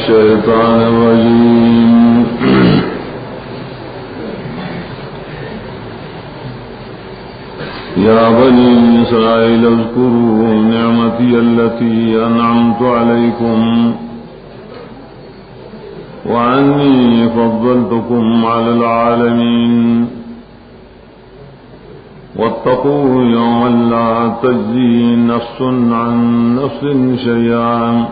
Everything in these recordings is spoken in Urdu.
الشيطان الرجيم يا بني إسرائيل اذكروا نعمتي التي أنعمت عليكم وأني فضلتكم على العالمين واتقوا يوما لا تجزي نفس عن نفس شيئا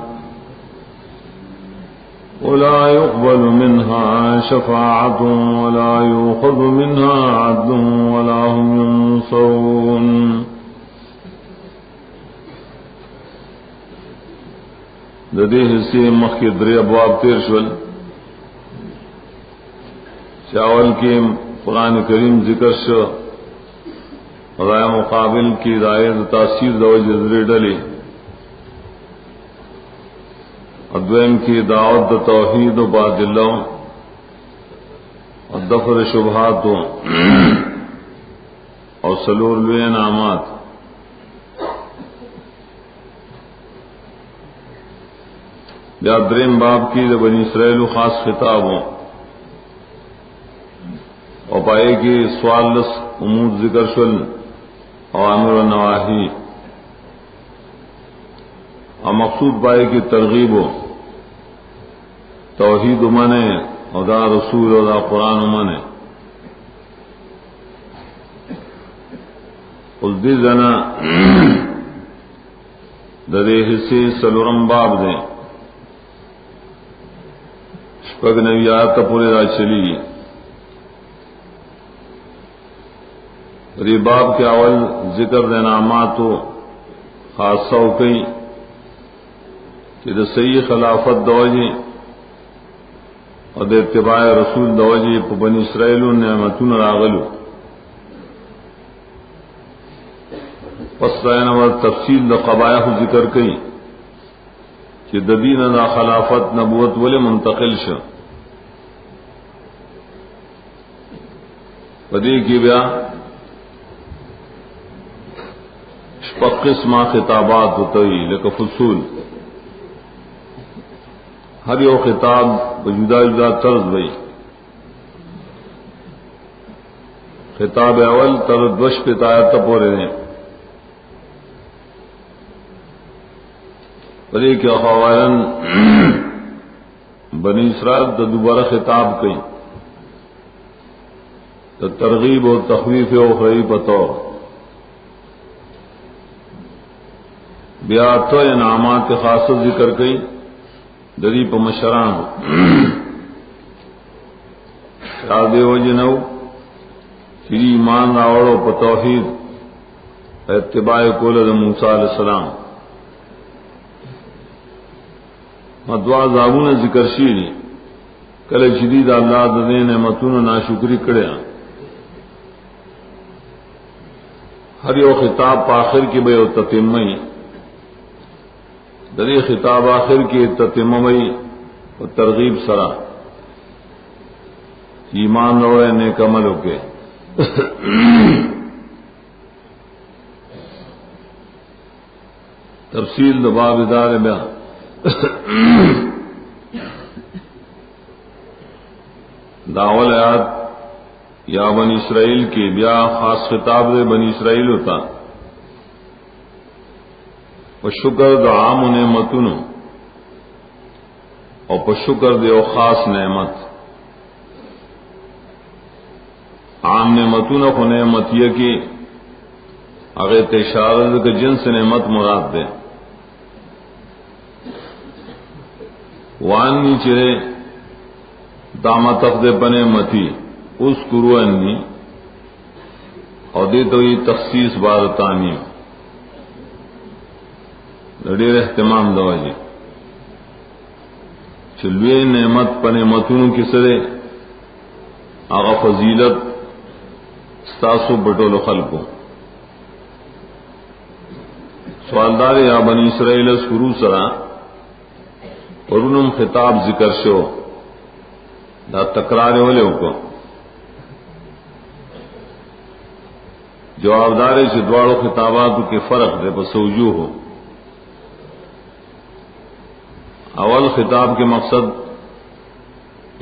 ولا يقبل منها شفاعة ولا يؤخذ منها عدل ولا هم ينصرون. ددی حصے مخی درے ابواب تیر شول چاول کے قرآن کریم ذکر شو رائے مقابل کی رائے تاثیر دو جزرے ڈلی ادوین کی دعوت توحید و باطلوں اور دفر شبہاتوں اور سلور لوے انعامات. یا دریم باب کی بنی اسرائیل خاص خطابوں اور پائے کی سوالس امور ذکر شل اوامر و نواہی اور مقصود پائے کی ترغیب ہو توحید مانے اور دا رسول اور دا قرآن مانے. اس دی زنا درے حصے سلورم باب دیں شپگ نویات پورے را چلی. ری باب کے اول ذکر دینامات و خاصہ کئی کہ دا صحیح خلافت دوجی اور دا اتباع رسول دوجی پا بنی اسرائیل نعمتون راغلو. پس رائن و تفصیل دا قبائح ذکر کئی کہ دا دین دا خلافت نبوت ولی منتقل شو. پدی کی بیا شپق قسمہ خطابات ہوتائی لکہ فصول ہر یو خطاب جدا جدا طرز بھئی. خطاب اول طرز دوش پتایت پورے ہیں پدی کی خوارن بنی اسرائیل دا دوبارہ خطاب کئی دا ترغیب و تخویف و خریب بطور بیا تو انعامات کے خاص ذکر کئی دری پا مشران شادے و جنو چری ایمان راوڑو پا توحید اتباع کولد موسیٰ علیہ السلام مدعا زابون ذکر شیری کل شدید اللہ دے نعمتون ناشکری کڑیا. ہر یو خطاب پا آخر کی بے تتمئی دری خطاب آخر کی تتمئی و ترغیب سرا ایمان روڑے نیک عملوں کے. تفصیل دباب ادار بیان داول آیات یا بنی اسرائیل کی بیا خاص خطاب دے بنی اسرائیل ہوتا و شکر دا عام نعمتون اور پا شکر دے او خاص نعمت. عام نعمتون کو نعمت یہ کی اگر تشارت کے جنس نعمت مراد دے. وانی چرے دامت افدے بنے متی اس کرو انی اور دے تو یہ تخصیص بارتانی لڑے اہتمام دواجی چلوے نعمت پنے متون کی سرے آغا فضیلت ستاسو بٹول خلقو. سوالدار یا بنی اسرائیل اسکرو سرا ورنم خطاب ذکر شو دا تکرار والے کو جوابدار سے دوارو خطابات کے فرق دے بس وجوہ ہو. اول خطاب کے مقصد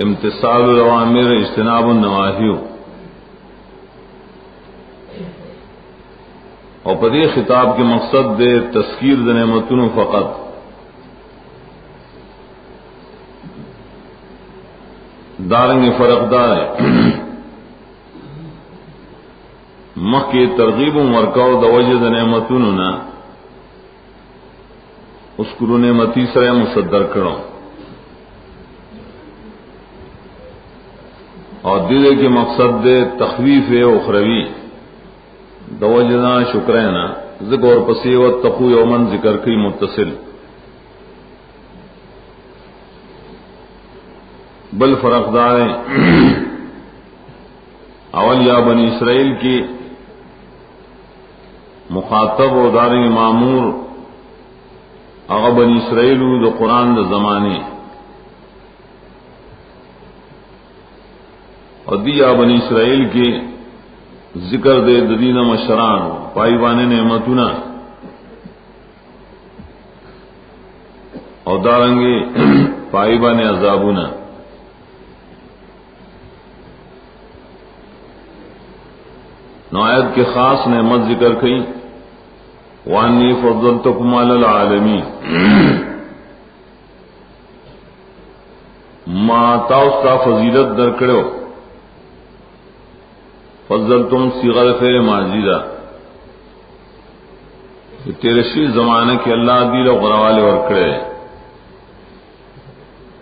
امتثال الاوامر اجتناب النواہی، اور پدی خطاب کے مقصد دے تذکیر د نعمتوں فقط دارنگ فرق دار ہے مخ کی ترغیب و مرکاو د وجه د نعمتوں نا اس کو نعمتی سره مصدر کرو، اور دل کے مقصد دے تخویف اخروی دوجنا شکرینا ذکر اور پسی و تقو یومن ذکر کی متصل بل فرق دار اول یا بنی اسرائیل کی مخاطب و دارنگ معمور اغا بنی اسرائیل دو قرآن دا زمانے، اور دیا بنی اسرائیل کی ذکر دے ددین مشران پائیوان نعمتنا، اور دارنگے پائیوان عذابنا۔ نوایت کے خاص نعمت ذکر کی وانی فضلتکم علی العالمین، ما تاستا فضیلت درکڑو، فضلتم صیغہ فعل ماضی دا تیرے شی زمانے کے اللہ دیل و غروالے ورکڑے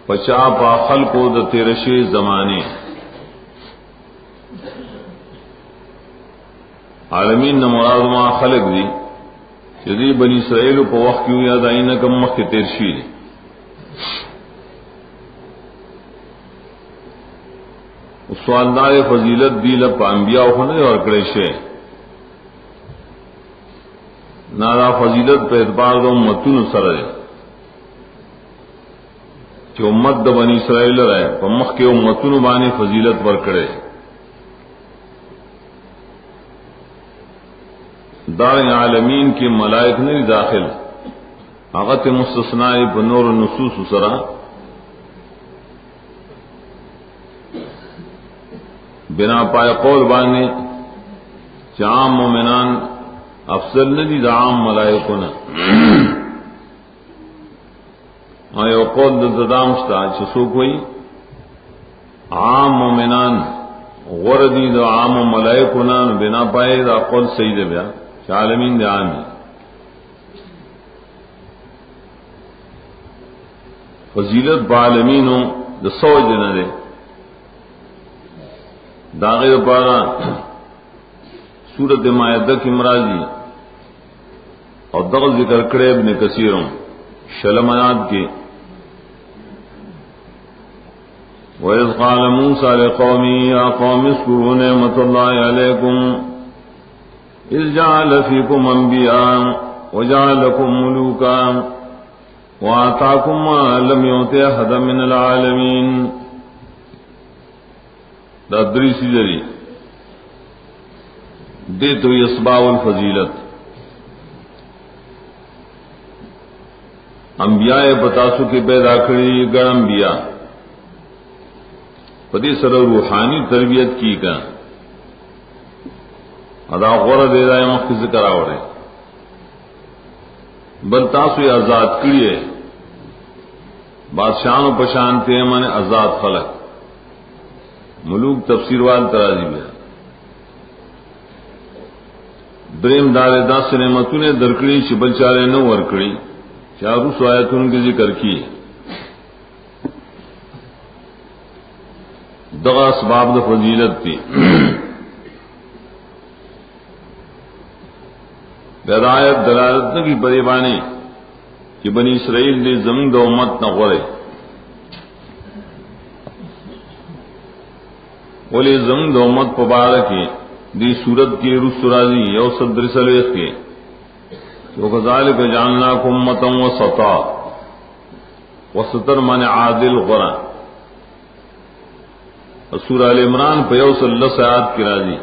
پچا پا خلقو دا تیرے شی زمانے عالمین نہ مراد ما خلق دی جدی بنی اسرائیل کو وقت کیوں یاد آئی نہ کم مخ کے تیرشی دی سوالدار فضیلت دی لپا انبیاء ہونے اور کڑیشے نارا فضیلت پہ اعتبار دو امتون سر ہے کہ امت دا بنی اسرائیل رہے پمخ کے امتون بانی فضیلت پر کڑے دار عالمین کے ملائک نہیں داخل اغت مستثنائی بنور النصوص سرا بنا پائے قول بانے عام مومنان افضل ندی دا عام ملائکونا آیا قول دا ددامشتا چسو کوئی عام مومنان غردی دا عام ملائکونا بنا پائے دا قول سید بیا عالمین دے عامی فضیلت بعالمینوں دا سوج نہ دے داغیر پارا سورت مائدہ کی مرازی اور دغل ذکر کرے ابن کثیروں شلمانات کی وَإِذْ قَالَ مُوسَىٰ لِقَوْمِهِ يَا قَوْمِ اذْكُرُوا نِعْمَةَ اللَّهِ عَلَيْكُمْ إِذْ جَعَلَ فِيكُمْ أَنْبِيَاءَ وَجَعَلَكُمْ مُلُوكًا وَآتَاكُمْ مَا لَمْ يُؤْتِ أَحَدًا مِنَ الْعَالَمِينَ دادری سیدری دے تو اسباب الفضیلت انبیاء بتاسو کے پیدا کری گڑ انبیاء پدی سر روحانی تربیت کی کا ادا غور دے رہا ہے مخی ذکر آورے بل تاسو آزاد کریے بادشاہوں پشانتے من آزاد خلق ملوک تفسیر وال ترازی بیا دریم دار دا سے نعمتوں نے درکڑی شبل چارے نو ورکڑی چارو سوایتوں کے ذکر کی دغا اسباب دا فضیلت تھی ہدایت دلالت نہ کی پریبانی کہ بنی اسرائیل نے زمین دا امت نہ غورے ولی زمین دا امت پبارکی دی صورت کی رس راضی یو صدر سلیخ کے وَكَذَلِكَ جَعَلْنَاكُمْ أُمَّةً وَسَطًا وسطر من عادل غرا سورہ ال عمران پہ یو صلی اللہ آیات کی راضی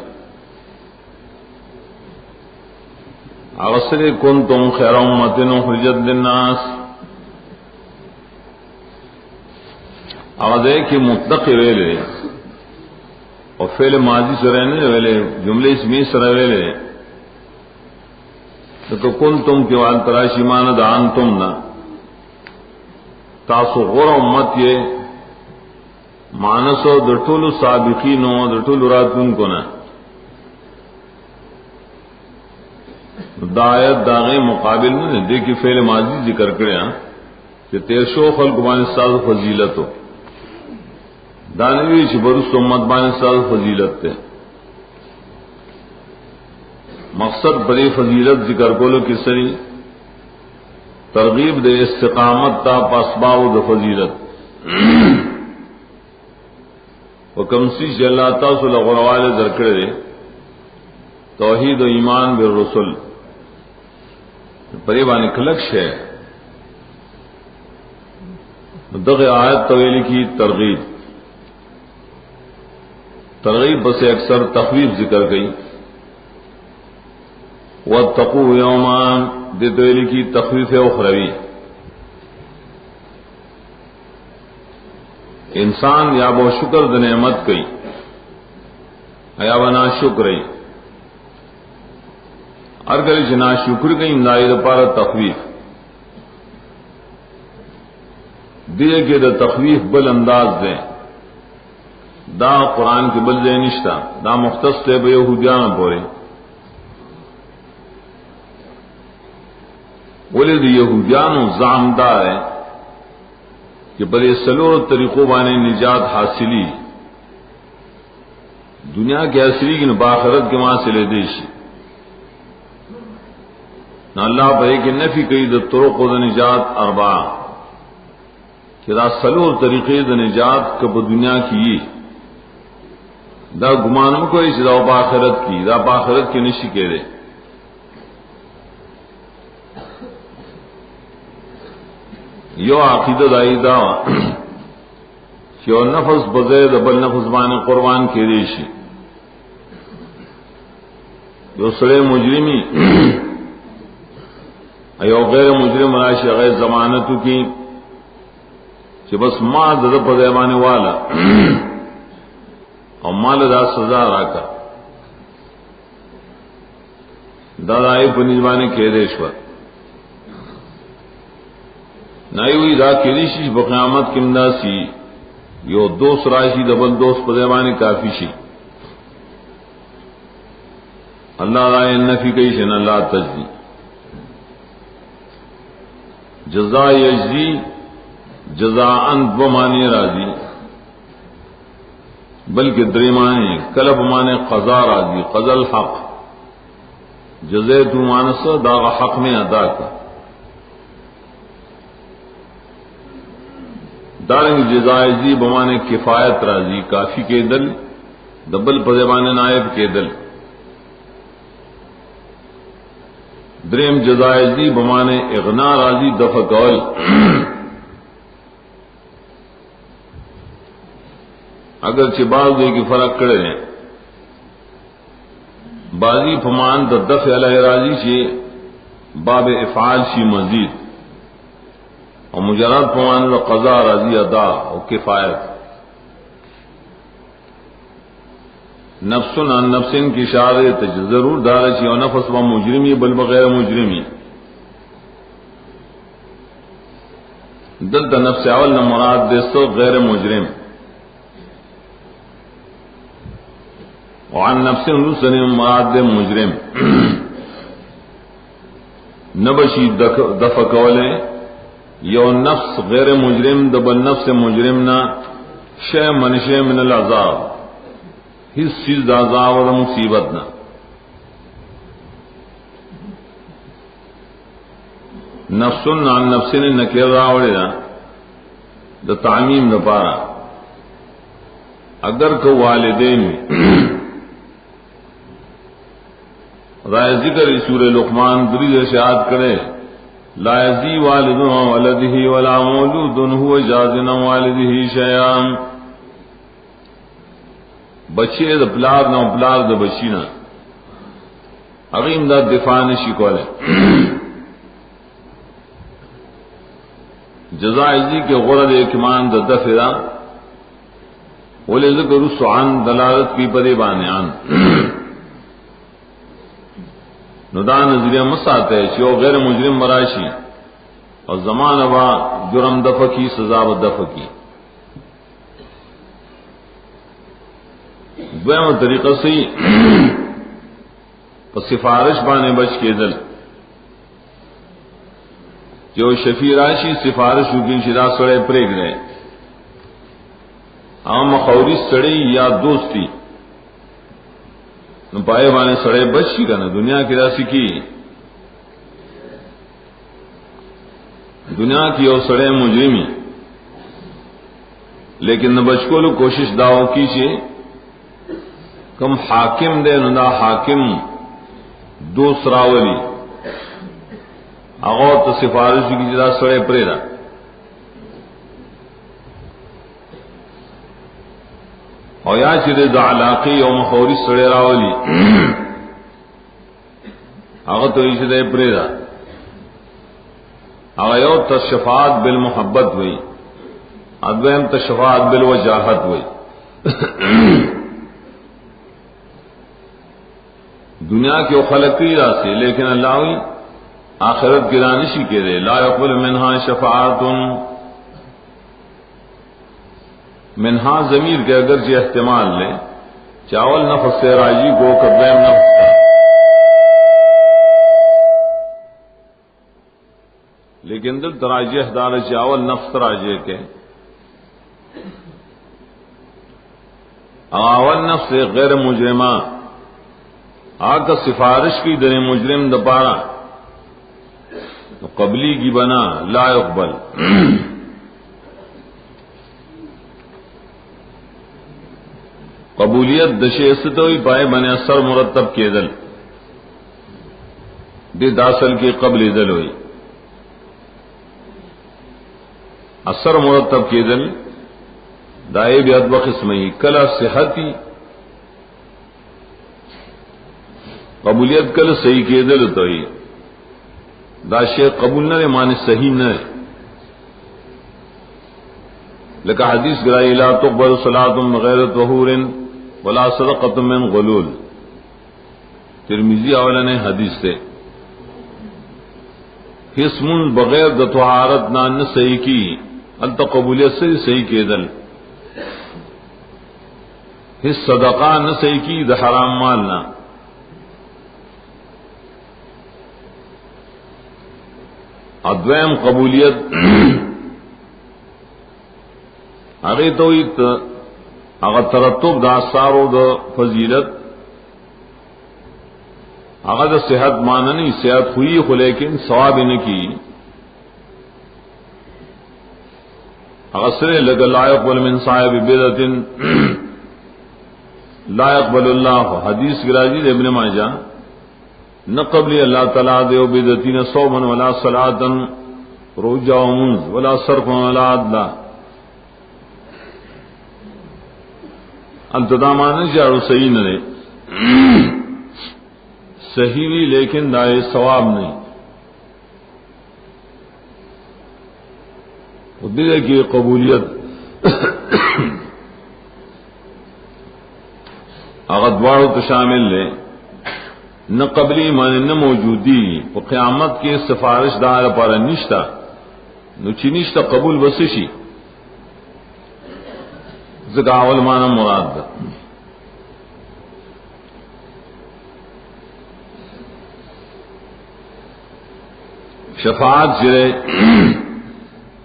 اغسر کنتم خیر امۃ اخرجت للناس آوازے کی مطلق ویلے اور فعل ماضی سره نه ویلے جملے اسمی سره ویلے تو کنتم کې وان تراشی مان د انتم نا تاسو غره امت یې مانسو د ټولو سابقینو د ټولو راتونکو نه دایت داغه مقابل نه دې کې فعل ماضی ذکر کړیا چې 1300 خلق باندې ساز فضیلت ہو دانوی چې برس امت باندې ساز فضیلت ته مقصد بڑی فضیلت ذکر کولو کی سری ترغیب دے استقامت تا پاسباو د فضیلت وکم سی اللہ تاسو لغروال درکڑے دے توحید و ایمان بالرسل پریبان کلکش ہے دغ آیت طویلی کی ترغیب بس اکثر تخویف ذکر گئی واتقوا یوما دے طویلی کی تخویف اخروی انسان یا بہ شکر د نعمت کئی یا بنا شکر ہر گلی جنا شکر کئی امداد پار تخویف دیے کے دا تخویف بل انداز دیں دا قرآن کے بل دے نشتا دا مختص تے بے یہودیان پورے بولے دی یہودیانو زعمدار ہے کہ بڑے سلور طریقوں بانے نجات حاصلی دنیا کے اصلی کی باخرت کے ماں سے لے دیشی نہ اللہ بھائی کے نفی کئی د طرق و نجات اربع کہ دا سلور طریقے د نجات کب دنیا کی دا گمانوں کو اس دا باخرت کی دا باخرت کے نشی کے دے یو عقیدہ دائی دا یو نفس بزید بل نفس بانے قربان کے ریشی یو سڑے مجرمی ایو غیر مجرم راشی غیر ضمانتو کی کہ بس ماں دد پذیبانے والا اور مال دا سزا راکا دادائی پنجبانے کے ریشور نائی ہوئی دا کریشی بقیامت کمدا سی یو دوست راشی دبل دوست پذیبانے کافی شی اللہ رائے نفی کئی شن اللہ تجزی جزا یجزی جزاءً بمانے راضی بلکہ دریمانے کلب مانے قضا راضی قضا الحق جزیت مانس داغ حق میں ادا کا دارنگ جزائزی بمانے کفایت راضی کافی کے دل دبل پذیبان نائب کے دل دریم جزائزی بمانے اغنا راضی دفع قول اگرچہ بعض دے کی فرق کرے ہیں بازی فمان دا دفع علیہ راضی سے باب افعال شی مزید اور مجرد فمان دا قضا راضی ادا اور کفایت نفس عن نفس کی اشارت ضرور دارچی اور نفس و مجرمی بل بغیر مجرمی دل دا نفس اول نہ مراد دستو غیر مجرم وعن نفس نسن مراد دے مجرم نبشی دفع کولے یو نفس غیر مجرم دبل نفس مجرم نہ شے من شے من العذاب ہس چیز دا عذاب و مصیبت نہ نفس عن نفس نے نکیر راوڑے نا دا تعمیم دا پارا اگر کو والدین رائے ذکر سورہ لقمان دری ارشاد کرے لا یزی والد ولدہ ولا مولود هو جاز والدہ شیئا بچے دا پلار نہ پلار دا بچی نہ اغیم دا دفاع نشی کولے جزائزی کے غرد اکمان دا دفع دا بولے ذکر سعان دلالت کی پدے بانیان ندا نظریہ مسات ہے کہ وہ غیر مجرم مراشی اور زمان ابا جرم دفع کی سزا و دفع کی دویم طریقہ سے سفارش بانے بچ کے دل جو شفیع راشی سفارش کی شدا سڑے پریگ رہے عام خوری سڑی یا دوستی نو پائے بانے سڑے بچ کی کا نا دنیا کی راسی کی دنیا کی اور سڑے مجرمی لیکن نہ بچ کو لو کوشش داؤ کیجیے کم حاکم دے ندا حاکم دوسرا ولی اغو تو سفارش کی جدا سڑے پریرا اور یا چرے دا علاقی او مخوری سڑے راولی اغو تو اسے دے پریرا اغو یو تشفاعت بالمحبت ہوئی ادویم تشفاعت بالوجاہت ہوئی دنیا کے خلقی راستے لیکن اللہ ہوئی آخرت کی رانشی کے دے لا يقبل منہا شفاعت منہا ضمیر کے اگر جی احتمال لے چاول نفس سے راجی کو قدیم نفس کا لیکن دل تراجیح دار چاول نفس تراجیح کے اول نفس غیر مجرمہ آکا سفارش کی در مجرم دپارا قبلی کی بنا لا يقبل قبولیت دشیستوئی پائے بنے اثر مرتب کے دل دی داسل کی قبل دل ہوئی اثر مرتب کے دل دائے بھی ادب قسم ہی کلا صحتی قبولیت کل صحیح کے دل تو ہی دا شیخ قبول نہ مانے صحیح نہ لکہ حدیث گرائی لا تقبل صلاة غیر طہور ولا صدقۃ من غلول ترمذی اولا نے حدیث سے اسم بغیر د طہارت نہ صحیح کی انت قبولیت سے صحیح کے دل ہس صدقہ نہ صحیح کی د حرام مال نہ ادویم قبولیت اگے تو اگر ترتب دا سارو دا فضیلت اگر دا صحت ماننی صحت ہوئی خو لیکن ثواب ان کی اگر سرے لگ لا يقبل من صاحب بدعت لا يقبل اللہ حدیث گراجی ابن ماجہ نہ قبل اللہ تعالیٰ دیو بدعتین صوما ولا صلاۃ روجہ ومنز ولا صرف ولا عدلا انتظامان جاڑو صحیح نہ رہے صحیح بھی لیکن دائے ثواب نہیں دل کی قبولیت اگر دوارو تو شامل لے نہ قبلی مانے نہ موجودی وہ قیامت کے سفارش دار پر نشتا نو چی نشتا قبول بسشی زکاول مانا مراد دا شفاعت جرے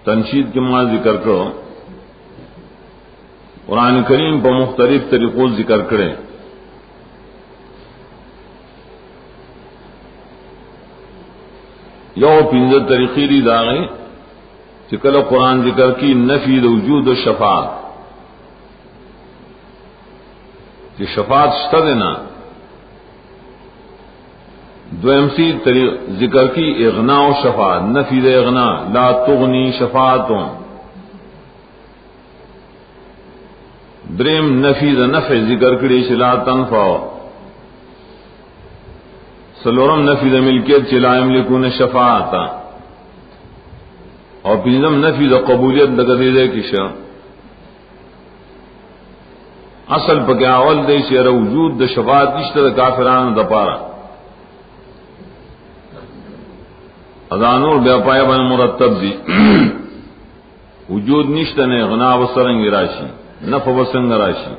تنشید کے ماں ذکر کرو قرآن کریم پر مختلف طریقوں ذکر کرے یو پنجر طریقی دی داغی چکل قرآن ذکر کی نفی دا وجود و شفاعت کہ شفاعت شتا دینا دویم سی ذکر کی اغنا و شفاعت نفی دا اغنا لا تغنی شفاعتوں دریم نفی دا نفع ذکر کری لا تنفع سلورم نفی دا ملکیت چلا یملکون شفاعتا اور پنجم نفی دا قبولیت لگا دے کی شا اصل پکې اول دی چې وجود د شفاعت نشته د کافرانو د پاره، اذانور بیا پای باندې مرتب دي وجود نشته نه غنا وسرنګ راشي، نفع وسنګ راشي.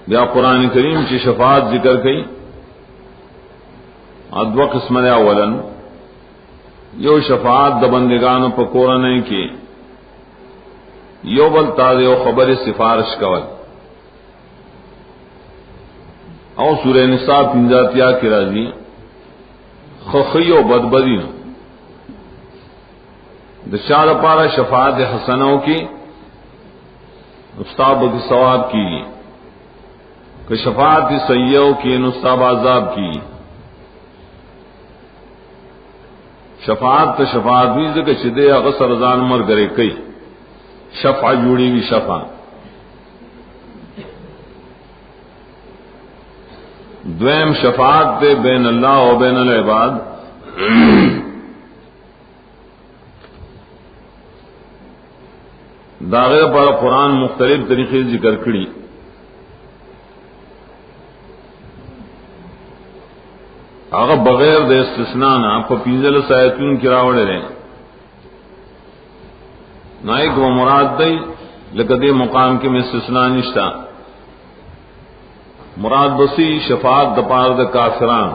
بیا قرآن کریم چې شفاعت ذکر کړي ادو قسم نه، اولن یو شفاعت د بندگانو په قرآن کې یو بل تازه او خبره سفارش کول، او سورہ نساء 50 کې راځي خخی او بدبدی د چا لپاره شفاعت حسنو کی استاد کی ثواب کی، کہ شفاعت سیئو کی نستاب عذاب کی. شفاعت تو شفاعت بھی کہ چدے اغسر رضان مر گرے کئی شفع جوڑی بھی شفع. دویم شفاعت دے بین اللہ و بین العباد، داغے پر قرآن مختلف طریقے ذکر کری. اگر بغیر دے استثناء نہ آپ پینزل سایتون کی راوڑے رہے نائک و مراد دی لکدے مقام کے میں استثناء نشتا، مراد بسی شفاعت دپار دا کافران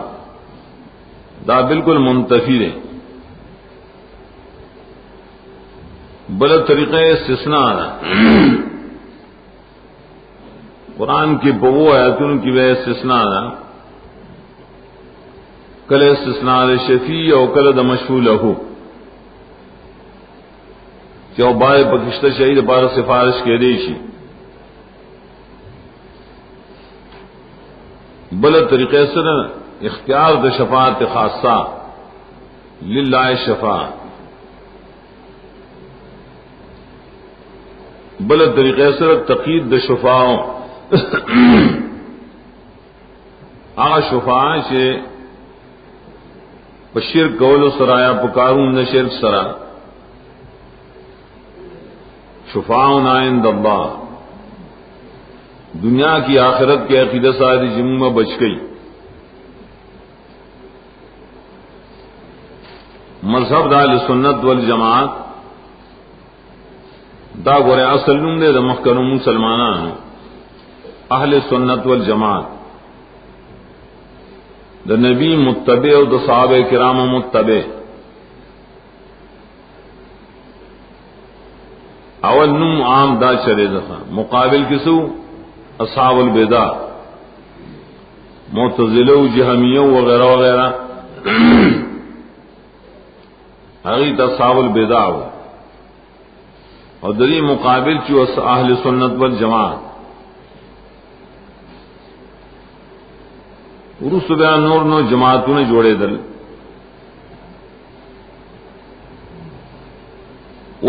دا بالکل منتفی دے. بل طریقہ استثناء قرآن کی بو آیتون کی وہ استثناء کل استثناء شفیع او کل د مشفوع له، جو بائے پکشتہ شہید بار سفارش کے دیشی. بل طریقے سے اختیار د شفاعت خاصہ للہ شفاعت، بل طریقے سے تقید د شفاع آ شفاع سے شرک قول سرایا پکارون نہ شرک سرا شفاعنا عند اللہ، دنیا کی آخرت کے عقیدہ ساری جمع میں بچ گئی. مذہب اہل سنت والجماعت دا گورے اصل نوم دے د مخکنو مسلمانانو اہل سنت والجماعت، دا نبی متبع او دا صحابہ کرام متبع. اول نم عام دا چرے دفع مقابل کسو اصحاب البدع معتزلہ جہمیہ وغیرہ وغیرہ حقیقت اصحاب البدع اور دری مقابل چو اہل سنت والجماعت. ورس بیان نور نو جماعتوں نے جوڑے دل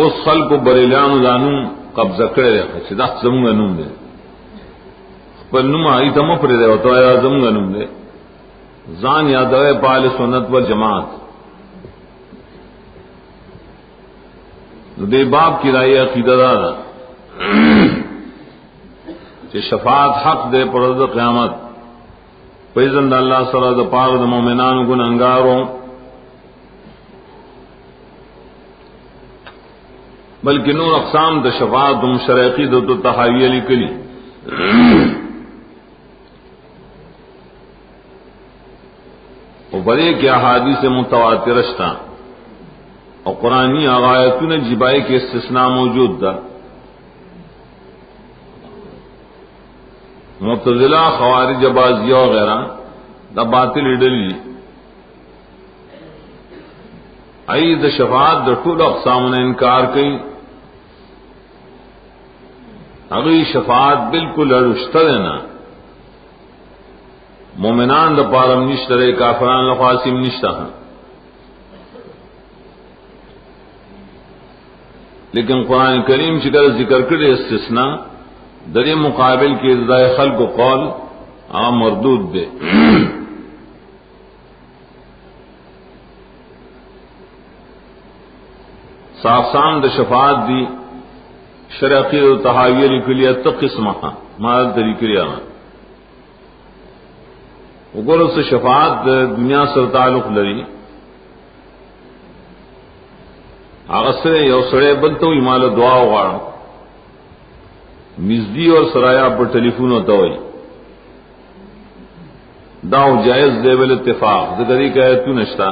اس خلق کو بریلیان دانو قبضہ کرے رہا چدا زمونگا نوم دے پر نوم آئی تم پر دے تو آیا زمونگا نوم دے زان یاد ہے پال سنت والجماعت. دے باب کی رائے عقیدہ دار کہ شفاعت حق دے پر قیامت فیضن اللہ صلی اللہ پار د مومنان گنہگاروں، بلکہ نور اقسام د شفاعت شرعی دو تو تحاوی علی کلی. اور بڑے کے احادیث متواتر رشتہ اور قرآنی آغایتوں نے جبائی کے استثناء موجود دا. معتزلہ خوارج بازیہ وغیرہ دا باطل ڈلی ای دا شفاعت دا طول اقسام نے انکار کی. اگئی شفاعت بالکل ارشتہ دینا مومنان دا پارم نشترے کافران لخواسم نشتہ ہیں. لیکن قرآن کریم چکر ذکر کرے استثناء در مقابل کے ازدائے خلق و قول عام مردود دے. صاف سام د شفاعت دی شرعی و تحاوی لکلیہ تقسمہ مال طریقے آنا وګورو سے شفاعت دنیا سره تعلق لري هغه سره یو سره بل ته ایمال دعا وغواړم نږدې اور سرایا پر ټلیفون ہوتا وي دا جائز دی بل اتفاق ذکری کا تو نشتا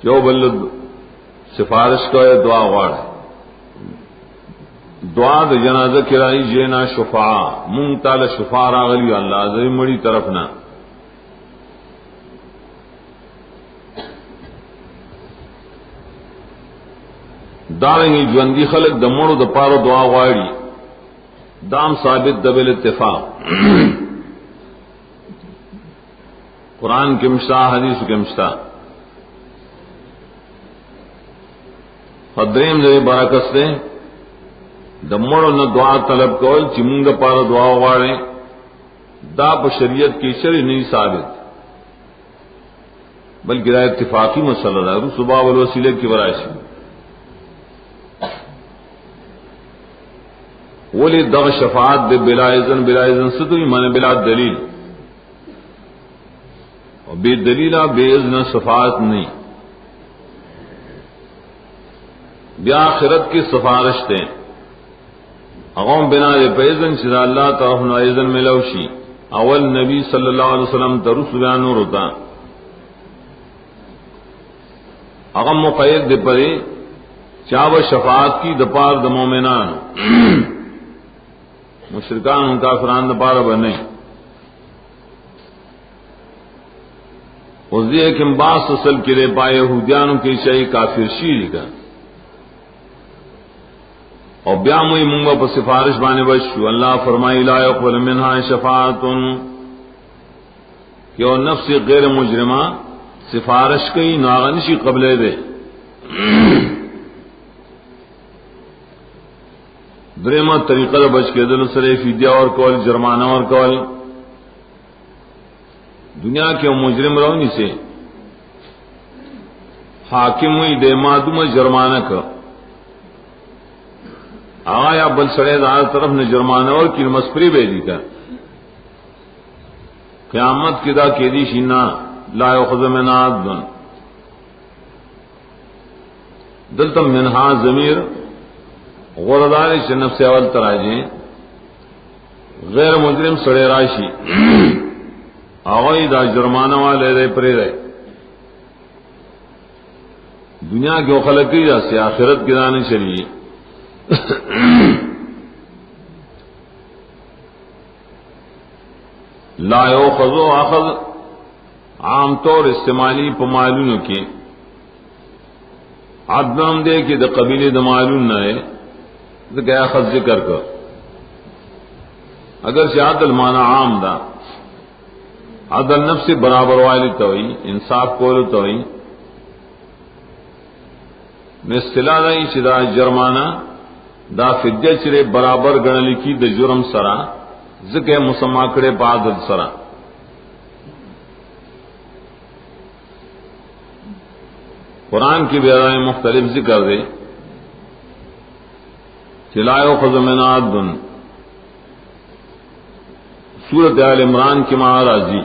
جو بل سفارش کا دعا وغواړ دعا د جنازه کرائی جینا شفاعہ مونږ تعالی شفاعہ راغلی الله زری مړی طرف نه دارنګي ژوندۍ خلق د مړو د پاره دعا غواړي دام ثابت د بل اتفاق قرآن کې مشتا حدیث کې مشتا قدریم دې برکت سے د مړو نه دعا طلب کول چې موږ د پاره دعا غواړي دا په شریعت کې شرعي نه ثابت بلکې دا اتفاقی مسله ده رسوبا ول وسیله کې وراشي ولی دغ شفاعت دے بلا اذن ستوی مانے بلا دلیل اور بے دلیلہ بے اذن شفاعت نہیں بیا آخرت کی سفارش دیں اغم بنا دے پہ اذن شدہ اللہ تعالیٰ اذن ملوشی اول نبی صلی اللہ علیہ وسلم ترس بیانور ہوتا اغم مقید دے پرے چاو شفاعت کی دپار د مومنان مشرکان ان کافران د پاره بنئ اس لیے کہ باس اصل کے لئے پائے یہودیانوں کی شئی کافر شیری کا اور بیاموی منگا پر سفارش بانے بشو اللہ فرمائی لا يقبل منها شفاعت کہ وہ نفس غیر مجرمہ سفارش کئی ناغنشی قبلے دے دریمہ طریقہ دا بچ کے دل سرے فیدیہ اور کول جرمانہ اور کول دنیا کے مجرم رونی سے حاکم ہوئی دے معدوم جرمانہ کا آیا بل سرے دار طرف نے جرمانہ اور کی مسپری بیدی کا قیامت کی دا کیدی شینا لا یخذ منها عدل دلتم منہا ضمیر غورداری سے نفس اول تراجیں غیر مجرم سڑے راشی آغائی دا جرمانہ والے رہے پرے رہے دنیا کے خلقی دا سے آخرت کی دانے چلیے لا یؤخذ اخذ عام طور استعمالی پمالون کی عدم دے کہ دا قبیل دا معلوم نہ ہے تو گیا خط ذکر کر اگر سے عدل مانا عام دا عدل نفس سے برابر والی توئی انصاف کولو توئی میں اصطلاح نہیں چدا جرمانہ دا فدیہ چرے برابر گنلی کی دا جرم سرا ذکر مسمع کرے بعدد سرا قرآن کی بیارائیں مختلف ذکر دے لا یؤخذ منها عدل سورۃ آل عمران کی مہاراجی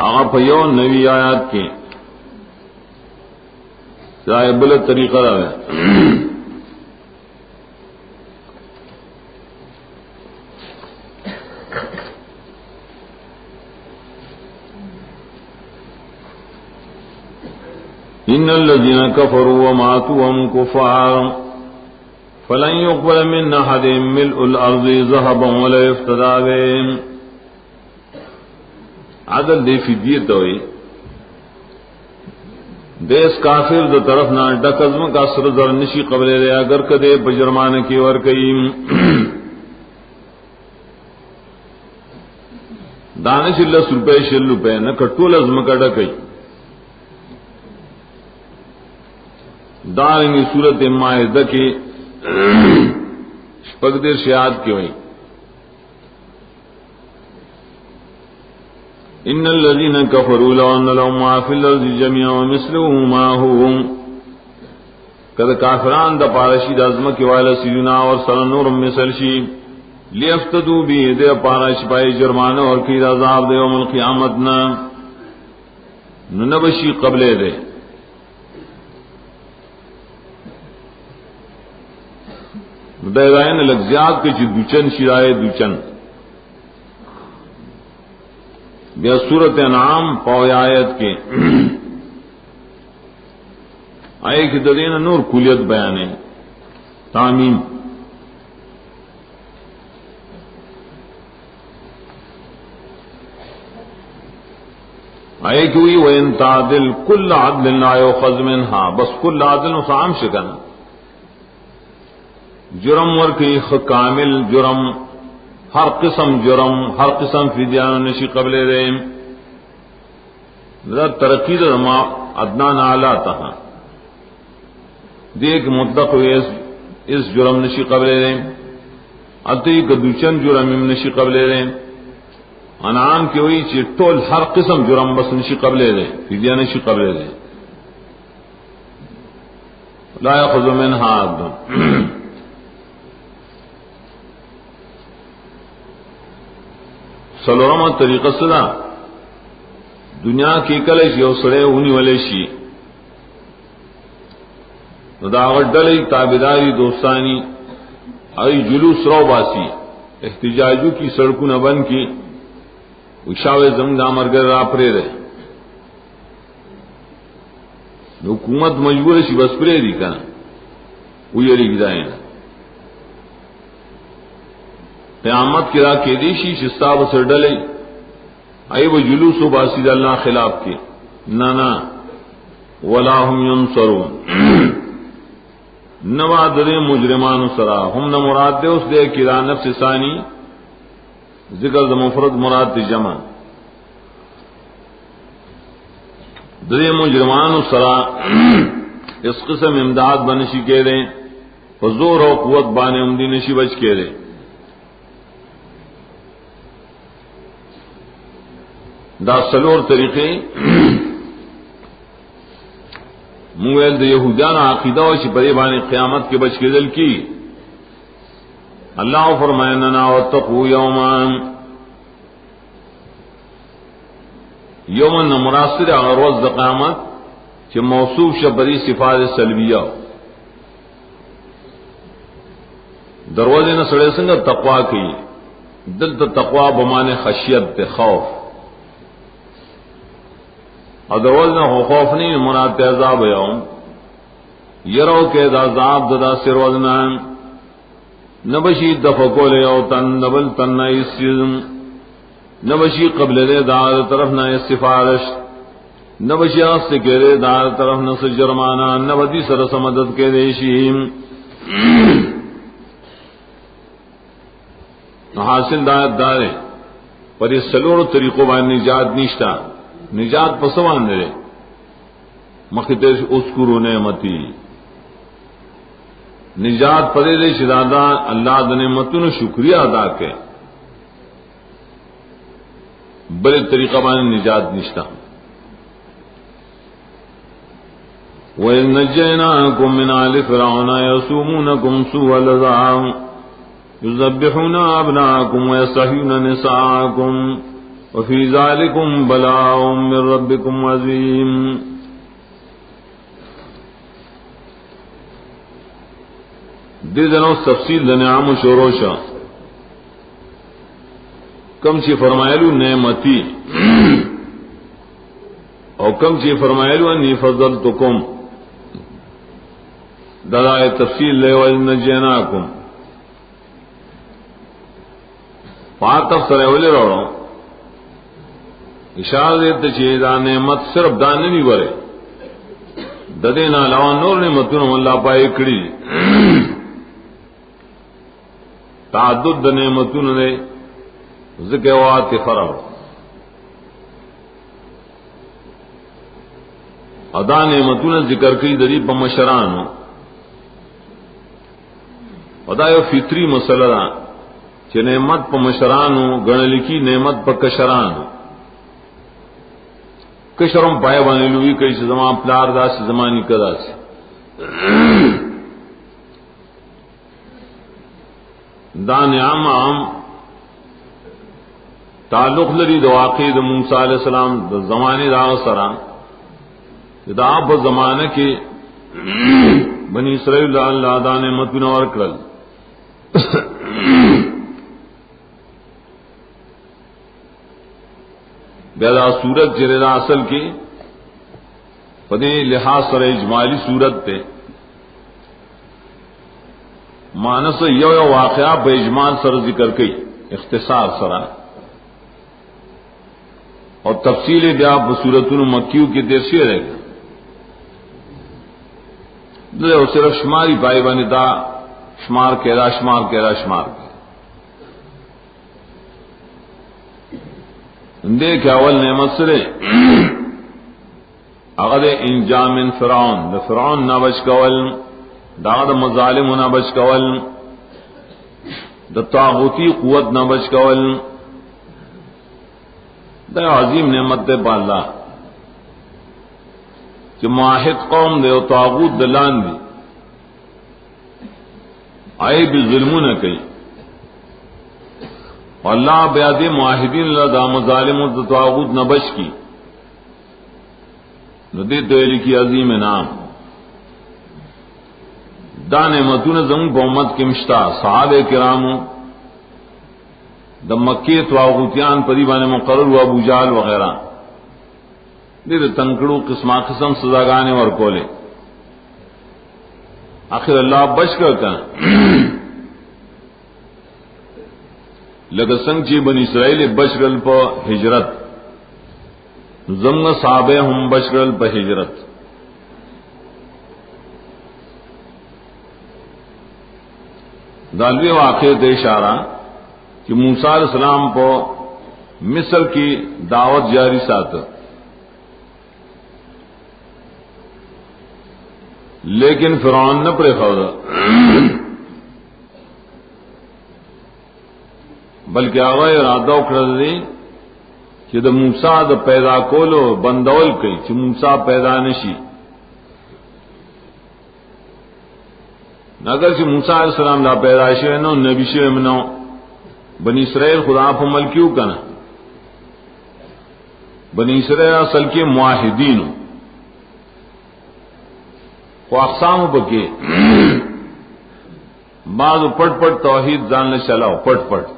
آغا پیو نوی آیات کے چاہے بلد طریقہ رہے ان الذين كفروا وماتوا وهم كفار فلن يقبل من احدهم ملء الارض ذهبا ولا يفتدى به عدل دی فدیہ توئی دیس کافر دو طرف نہ ڈکزم کا سر در نشی قبل دے اگر کدے بجرمان کی ور کئیم دانش اللہ روپے شل روپے نہ کٹول ازم کا ڈکئی دارنگی صورت مائدہ کی شپگدر شیاد کی ہوئی ان الذين كفروا لو ان لهم ما في الارض جميعا ومثله معه کد کافران دا پارشی دا عظمت والا سیدنا اور سر نور مثل شی لیفتدو بھی دے پارش پائی جرمانہ اور کی عذاب دے یوم القیامت نا نبشی قبلے دے دائن لگزیات کے چی دوچن شرائے دوچن بیا سورت انعام پاوی آیت کے آئے کہ ددین نور کلیت بیانے تعمیم آئے کہ ہوئی وَإِن تَعْدِلْ كُلَّ عَدْلٍ لَا يُؤْخَذْ مِنْهَا بس کل عدل و خام شکن جرم ورکی کامل جرم ہر قسم جرم ہر قسم فدیان نشی قبل رحم ترقی ما ادنان اعلیٰ تہا دیکھ مطلق اس جرم نشی قبل رحم اتی کدوچن جرم نشی قبل رحم انعام کی ہوئی چی ٹول ہر قسم جرم بس نشی قبل رحم فدیان نشی قبل رحم لا يأخذ منها عدل سلورمہ طریقہ صدا دنیا کی کلش یو سڑے ہونی والے شی داغت ڈلی تابداری دوستانی ای جلوس رو باسی احتجاجو کی سڑکوں نہ بن کی وشاو زمین دامرگر راپرے رہے حکومت مجبور شی بس پرے دی کنا وہ یری گدائیں قیامت کی راہ کے دیشی شستا بسر ڈلے آئی وہ جلوس و باسی اللہ خلاف کے نانا ولا هم ينصرون نوا درے مجرمان سرا ہم نہ مراد دے اس دے کی راہ نفس ثانی ذکر دا مفرد مراد دی جمع درے مجرمان سرا اس قسم امداد بنشی کہہ رہے حضور و قوت بانے امدی نشی بچ کہہ رہے دا سلور طریقے مویل دا یہودیان عقیدہ و چی پری بانے قیامت کے بچ کے دل کی اللہ فرمائننا واتقوا یومان یومن مراسر اغروز دا قیامت چی موصوف شبری صفات سلبیہ دروازے نہ سڑے سنگا تقوا کی دل تا تقوا بمانے خشیت تے خوف اور دروازے نہ خوف نہیں مراد عذاب یوم یرو کے عذاب ددا سروزنا نبشی دفقول یو تن نبل تن اسم نبشی قبل دے دار طرف نہ سفارش نبشی سے کے دے دار طرف نہ جرمانہ نبدی سرس مدد کے دیشیم حاصل دایت دارے پر یہ سلور طریقوں بان نجات نشتا نجات پسوان دے مخیطے اسکرو نعمتی نجات پدے دے شدادا اللہ دا نعمتوں نے شکریہ ادا کے بڑے طریقہ بان نجات نشتا وَإِذْ نَجَّيْنَاكُمْ مِنْ آلِ فِرْعَوْنَ يَسُومُونَكُمْ سُوءَ الْعَذَابِ يُذَبِّحُونَ أَبْنَاءَكُمْ وَيَسْتَحْيُونَ نِسَاءَكُمْ وَفِي ذَلِكُمْ بَلَاءٌ مِّن رَّبِّكُمْ عَظِيمٌ دے دنوں تفصیل نعم و شوروشا کم چی فرمائلو نعمتی اور کم چی فرمائلو انی فضلتکم دلائے تفصیل لے وَإِذْ نَجَّيْنَاكُمْ پاتف سرے ولی روڑو اشارہ دیتے چھے دا نعمت صرف دانے نہیں برے ددینا علاوہ نور نعمتوں اللہ پائے کڑی تعدد دا نعمتوں نے ذکر وات فرق ادا نعمتوں نے ذکر کی دری بمشران ادا یو فطری مسئلہ کہ نعمت پا مشرانو گن لکی نعمت پا کشرانو کشرم پائے بانے لوی کئی سے زمان پلار دا سی زمانی کدا سی دا نعم عام تعلق لري د واقع د موسی علیہ السلام د زمانه دا سره دا په زمانه کې بنی اسرائیل الله دا نعمتونه ورکړل بیا دا صورت چې دا اصل کې په دې لحاظ سره اجمالی صورت ته مانس یو واقعہ به اجمال سره ذکر کړي اختصار سره اور تفصیل بیا بصورتن مکیو کی دیرشی رہے گا دے صرف شماری پائی بانی دا شمار کہرا شمار کہرا شمار کہرا دیکھ اول نعمت سرے اگر انجام فرعون دا فرعون نہ بچ کول دا مظالم نہ بچ کول دا طاغوتی قوت نہ بچ کول دا عظیم نعمت دے بالا کہ معاہد قوم دے و طاغوت دلان دی آئے بھی ظلم نہ کئی اللہ بیادی معاہدین اللہ دا مظالم و طاغوت نہ بچ کی ندی دویلی کی عظیم نام دا نعمتون زمون بہمت کی مشتا صحابہ کرامو دا مکی طاغوتیان پری بانے مقرر و ابو جہل وغیرہ دیر تنکڑو قسم سزاگانے اور کولے آخر اللہ بچ کر کنا لگا سنگ چی بنی اسرائیل بچ گل پا ہجرت زمگ صحابے ہم بچ گل پا ہجرت دالوی واقع دے اشارہ کہ موسیٰ علیہ السلام کو مصر کی دعوت جاری ساتھ لیکن فرعون نہ پرے خودا بلکہ آغا ارادہ اکڑا دی کہ دا موسیٰ دا پیدا کولو بندول کئی کہ موسیٰ پیدا نشی اگر چې موسی علیہ السلام دا پیدا شوی نو نبی شوی منو بنی اسرائیل خدا په عمل کیوں کنا بنی اسرائیل اصل کے معاہدین و اقسام بکے بعض پٹ پٹ توحید جان لے چلاو پٹ پٹ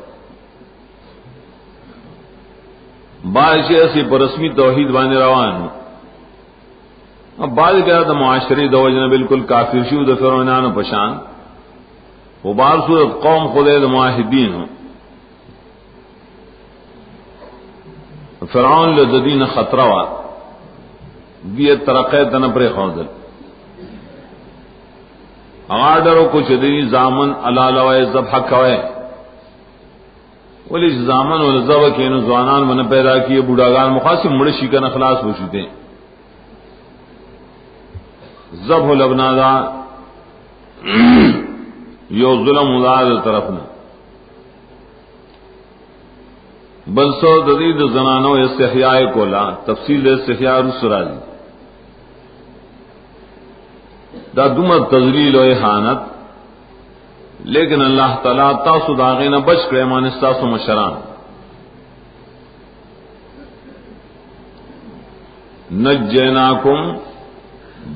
بعض ایسی پر رسمی توحید باندې روان اب بعض کہا تو معاشری دوجنا بالکل کافر شو دا فرعونان پشان وہ بعض صورت قوم خدے دا معاہدین ہو فرعون لدین خطرہ وا دیئے ترقی تنپر خوزل اغادروں کو چدری زامن علالوائے ذبح کوئے ولی زامن والذبح کے نوزوانان من پیدا کیے بوڑھاگان مخاصم مرشی کا نخلاص ہو چکے ذبح الابناء یو ظلم ادار طرف نہ بل سو ددید زنانو استحیاء کولا تفصیل استحیاء رسرالی دا دمر تذلیل و احانت لیکن اللہ تعالی تاسو داغینا بچ کرے مانستاسو مشران نجیناکم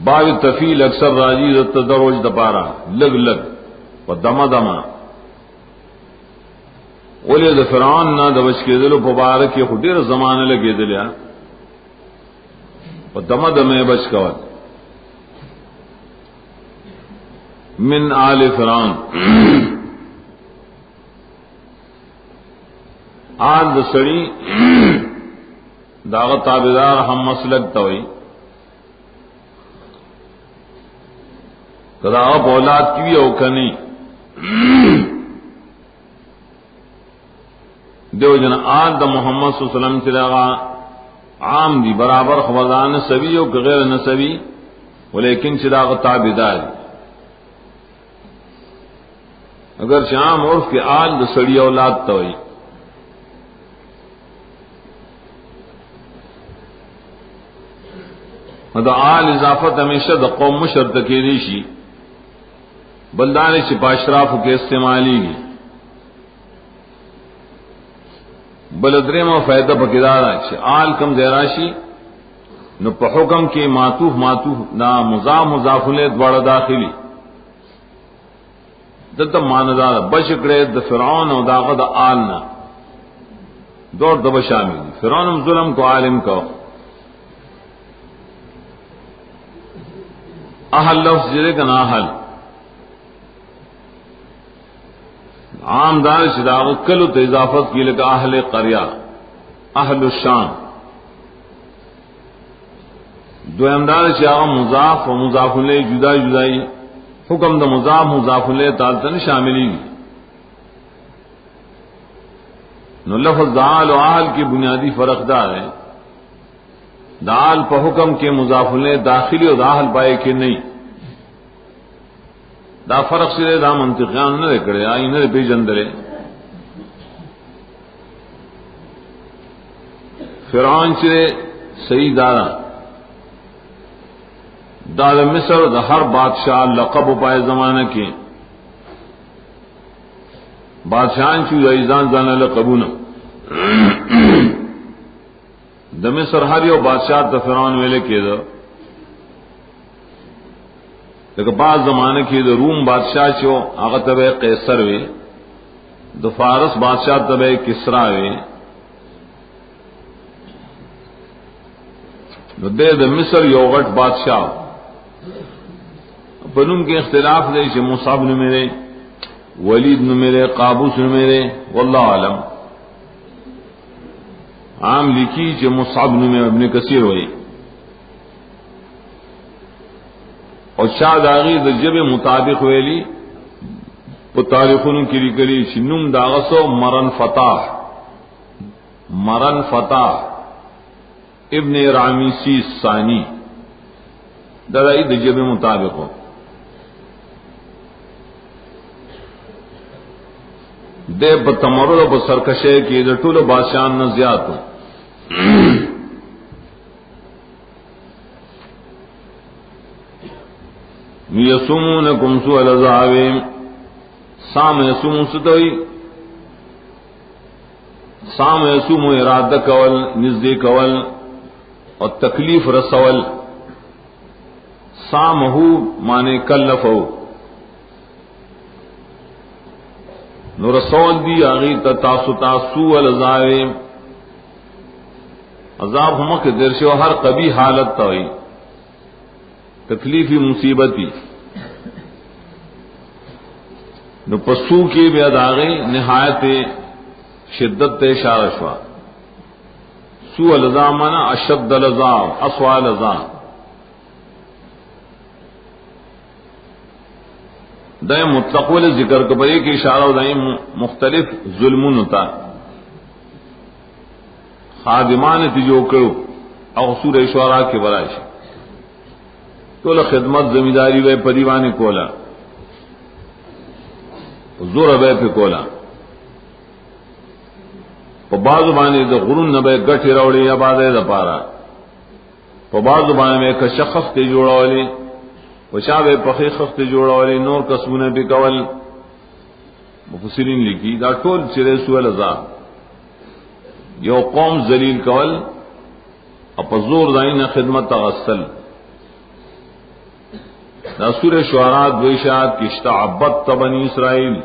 باغ تفیل اکثر راجی تدروج دپارا لگ لگ و دما دما اولی د فرعون نہ د بچ کے دلو مبارک یہ خدیر زمانے لگے دلیا و دما دمے بچ کول من آل فرعون آل د سڑی داغ تابدار ہم مسلک توئی کدا آپ اولاد کی او کنی دیو جن آل دا محمد صلی اللہ علیہ وسلم چلاغا عام دی برابر خوضان نسبی او غیر نسبی ولیکن چلاغ تابدار اگر شام عرف کے آل دا سڑی اولاد توئی دا آل اضافت ہمیشہ دا قوم مشر تکیلی شی بلدانی چی پاشراف کے استعمالی گی بلدرے میں فائدہ پکیدارا چی آل کم زیراشی نو پا حکم کی معطوف نا مضاف لے دوڑا داخلی دلتا ماندار بشکڑے دا فرعون و داغا دا آلنا دور دبا شامل دی فرعون ظلم کو عالم کو اہل لفظ جرے کا نا اہل عام دار شداغ کلو تو اضافت کی لکا اہل قریہ اہل الشام دو امدار شاہ مضاف و مضاف لے جدا جدائی حکم دا مضاف لے تالتن شاملی گی نو لفظ دال و اہل کی بنیادی فرق دار ہے دال پہ حکم کے مضاف لے داخلی اور داخل پائے کہ نہیں دا فرق سے دا منطقیان نہ کرے آئی نہ پی جندرے فرعون چرے صحیح دارا دار مصر دا ہر بادشاہ لقب پائے زمانہ کے بادشاہ چو ایزان زانا لقبونا دا مصر ہر یو بادشاہ دا فرعون ویلے کے دا لیکن بعض زمانے کی دا روم بادشاہ چو آغا تبع قیصر وے دا فارس بادشاہ تبع کسرا وے دے دا مصر یو غٹ بادشاہ بنوم کے اختلاف دے چھے مصعب نمیرے ولید نمیرے قابوس نمیرے واللہ عالم عام لکھی چھے مصعب نمیرے ابن کثیر ہوئی اور شاہ داغی دا جب مطابق ویلی وہ تاریخون کی لکلی چنم داغسو مرن فتح ابن رامیسی ثانی دائی دا جب مطابق ہو دے بتمرد و بسرکشے کی دا طول بادشاہ نزیات ہو یسومونکم سوء العذاب سام یسومون ستوئی سام یسوم ارادہ کول نزدی کول اور تکلیف رسول سامہو مانے کلفو نو رسول دی آغی تاسو سوء العذاب عذاب ہمک درشو ہر قبی حالت توئی تکلیفی مصیبتی نو پسو کی بے اداغی نہایت شدت اشارہ شوا سوء العذاب مانا اشد العذاب اسوأ العذاب دائیں مطلقول ذکر کبری کی اشارہ دائیں مختلف ظلمون ہوتا خادمان تیجو کرو او سورہ شعراء کے برائش تو خدمت زمینداری وے پریوانے کولا زور وے پہ کولا بعض بانے دا غرون نبے گٹھی روڑی عبادے دا پارا بعض بانے میں ایک شخص تے جوڑا والی وشاوے پخی خخت جوڑا والی نور قسمونے پہ کول مفسرین لکھی دا ٹول چرے سوء العذاب یو قوم ذلیل کول اپا زور دائن خدمت تغسل دا سورہ شعراء دویشات کی اشتعبت بنی اسرائیل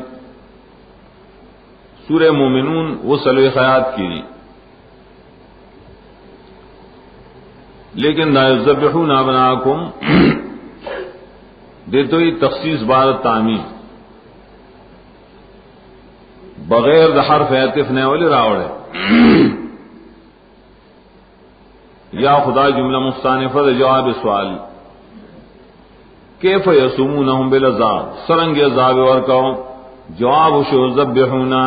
سورہ مومنون وہ سلوی خیات کی لیکن لا یذبحون ابناءکم دیتو ہی تخصیص بار تعمیم بغیر دا حرف عطف نے والی راوڑے یا خدا جملہ مستانفہ دا جواب سوال کیف یسومونہم بالعذاب سرنگ عذاب ورکو جواب شو ذبحونا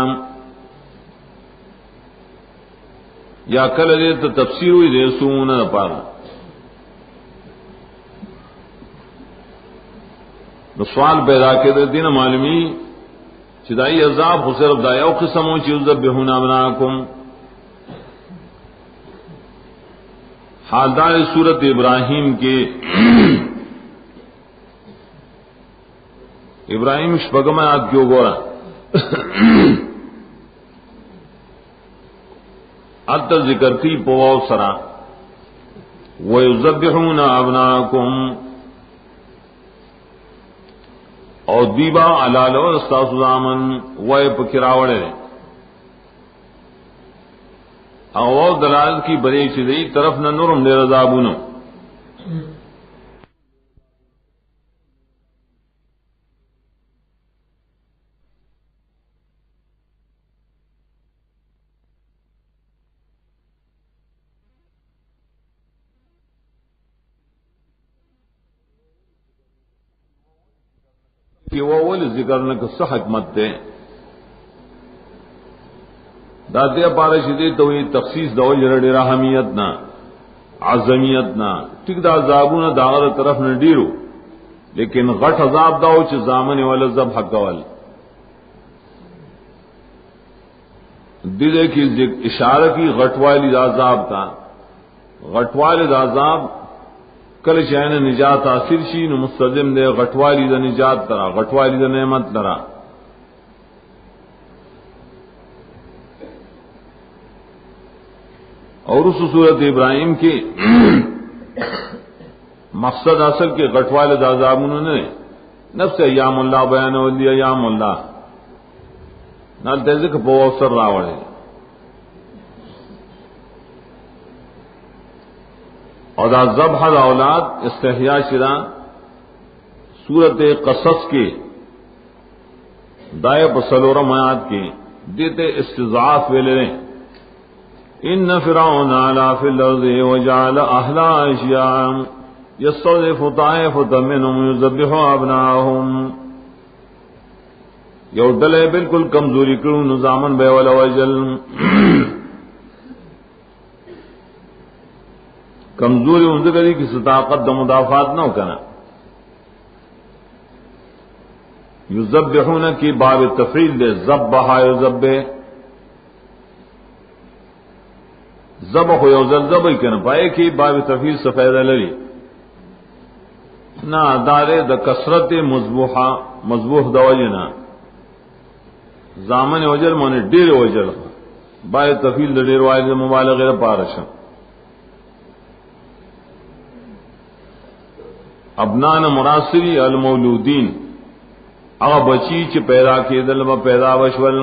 یا کل دیتا تفسیر ہوئی دے یسومونا پارا نو سوال پیدا کے دین معلومی چدائی عذاب خو صرف دا یو قسم ہو چی ذبحونا ابناکم حالدار سورت ابراہیم کے ابراہیم شپگم آیات کیوں گورا اتر ذکر تھی پواو سرا وَيُذَبِّحُونَ أَبْنَاءَكُمْ اور دیبا علالو استاس زامن وے پکراوڑے او دلال کی بڑی چیزیں طرف نہ نورم دے رضابونو کہ وہ ذکر نہ کہ صح حکمت دے دادیا پارش دے تو یہ تخصیص دو جڑے رحمیت نہ عظمیت نہ ٹھیک دا عذابون داغر طرف نہ ڈیرو لیکن غٹ عذاب داو چ زامن ولا ذبح قول دل کی اشارہ کی غٹ والی عذاب کا غٹ والی عذاب کل چین نجات حاصل شی نو مستلزم دے غٹوالی دا نجات ترا غٹوالی دا نعمت ترا اور اس صورت ابراہیم کی مقصد اصل کے غٹوال دا عذابوں نے نفس ایام اللہ بیان و دی ایام اللہ نال تذک بو اثر راوڑے اور دا ذبح دا اولاد استحیاء شدہ سورت قصص کے دائے بسلورم آیات کے دیتے استضعاف ویلے ان فرعون علا فی الارض وجعل اہلا اشیاء یستضعف طائفة منهم یذبح ابناءهم یو ڈلے بالکل کمزوری کرو نظامن بے ولا وجل کمزوری ان سے کسی طاقت دا مدافعات نہ ہو کنا یذبحون کی باب تفعیل دے ذبح یذبح ذبح ہو یوزل ذبح کنا پائے کی باب تفعیل سے فائدہ لری نہ دارے دا کثرت مذبوح دا وجنا زامن وجل مانے ڈیر وجل باب تفعیل دا ڈیر واحد مبالغہ پارشا ابنان مراسری المولودین اغا بچی چ پیدا کی دل با پیدا وشول